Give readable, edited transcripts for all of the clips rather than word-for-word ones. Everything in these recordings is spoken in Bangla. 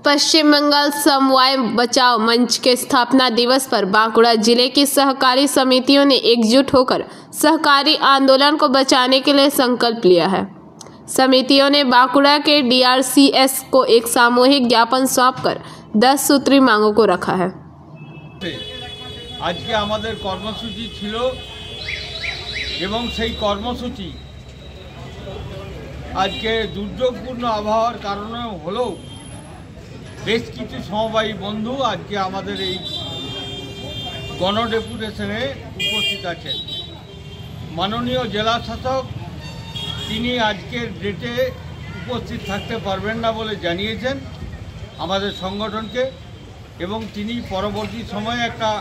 पश्चिम बंगाल समवाय बचाव मंच के स्थापना दिवस पर बांकुड़ा जिले की सहकारी समितियों ने एकजुट होकर सहकारी आंदोलन को बचाने के लिए संकल्प लिया है। समितियों ने बांकुड़ा के DRCS को एक सामूहिक ज्ञापन सौंपकर 10 सूत्री मांगों को रखा है। आज के आमादेर कर्मसूची छिलो एवं सेई कर्मसूची आज के दुर्योगपूर्ण आबहावार कारणे हलो बेश किछु समवायी बंधु आज के आमादेर एई गणडेपुटेशने उपस्थित आछेन। माननीय जिला शासक तिनी आजकेर डेटे उपस्थित थाकते पारबेन ना बोले जानिয়েছেন आमादेर संगठनके एवं तिनी परवर्ती समय एकटा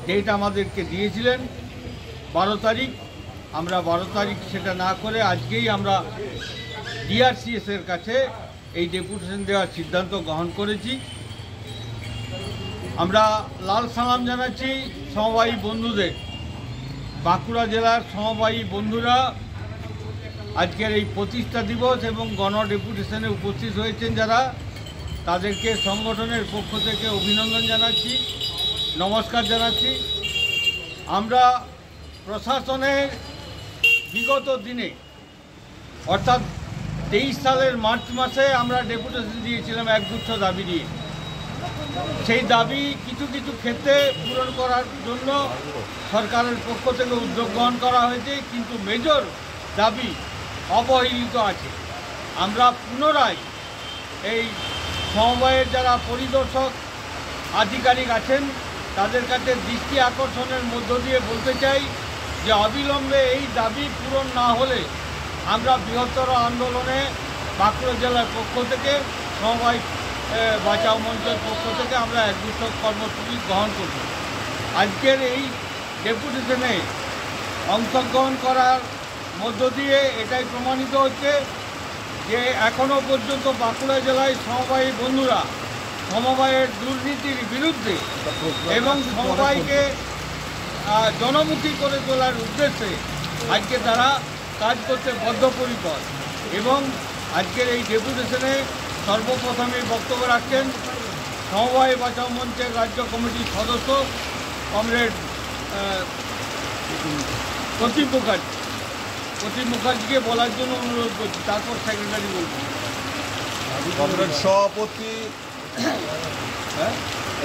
डेट आमादेरके दिएছিলেন 12 तारीख। আমরা 12 तारीख सेटा ना करे आजकेई আমরা DRCS এর কাছে এই ডেপুটেশন দেওয়ার সিদ্ধান্ত গ্রহণ করেছি। আমরা লাল সালাম জানাচ্ছি সমবায়ী বন্ধুদের। বাঁকুড়া জেলার সমবায়ী বন্ধুরা আজকের এই প্রতিষ্ঠা দিবস এবং গণ ডেপুটেশনে উপস্থিত হয়েছেন যারা, তাদেরকে সংগঠনের পক্ষ থেকে অভিনন্দন জানাচ্ছি, নমস্কার জানাচ্ছি। আমরা প্রশাসনের বিগত দিনে অর্থাৎ 23 সালের মার্চ মাসে আমরা ডেপুটেশন দিয়েছিলাম একগুচ্ছ দাবি নিয়ে। সেই দাবি কিছু কিছু ক্ষেত্রে পূরণ করার জন্য সরকারের পক্ষ থেকে উদ্যোগ গ্রহণ করা হয়েছে, কিন্তু মেজর দাবি অবহেলিত আছে। আমরা পুনরায় এই সমবায়ের যারা পরিদর্শক আধিকারিক আছেন তাদের কাছে দৃষ্টি আকর্ষণের মধ্য দিয়ে বলতে চাই যে অবিলম্বে এই দাবি পূরণ না হলে আমরা বৃহত্তর আন্দোলনে বাঁকুড়া জেলার পক্ষ থেকে সমবায় বাঁচাও মঞ্চের পক্ষ থেকে আমরা একগুচ্ছ কর্মসূচি গ্রহণ করব। আজকের এই ডেপুটেশনে অংশগ্রহণ করার মধ্য দিয়ে এটাই প্রমাণিত হচ্ছে যে এখনও পর্যন্ত বাঁকুড়া জেলায় সমবায়ী বন্ধুরা সমবায়ের দুর্নীতির বিরুদ্ধে এবং সমবায়কে জনমুখী করে তোলার উদ্দেশ্যে আজকে তারা কাজ করতে বদ্ধপরিকর। এবং আজকের এই ডেপুটেশনে সর্বপ্রথমে বক্তব্য রাখছেন সমবায় বাঁচাও মঞ্চের রাজ্য কমিটির সদস্য কমরেড প্রতীপ মুখার্জিকে বলার জন্য অনুরোধ করছি, তারপর সেক্রেটারি বলবেন। কমরেড সভাপতি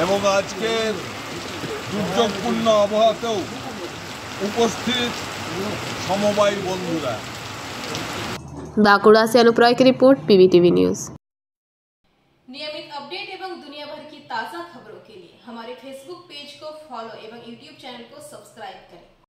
এবং আজকের দুর্যোগপূর্ণ আবহাওয়াতেও উপস্থিত সমবায়ী বন্ধুরা। बांकुड़ा से अनुप रॉय की रिपोर्ट, PBTV न्यूज। नियमित अपडेट एवं दुनिया भर की ताज़ा खबरों के लिए हमारे फेसबुक पेज को फॉलो एवं यूट्यूब चैनल को सब्सक्राइब करें।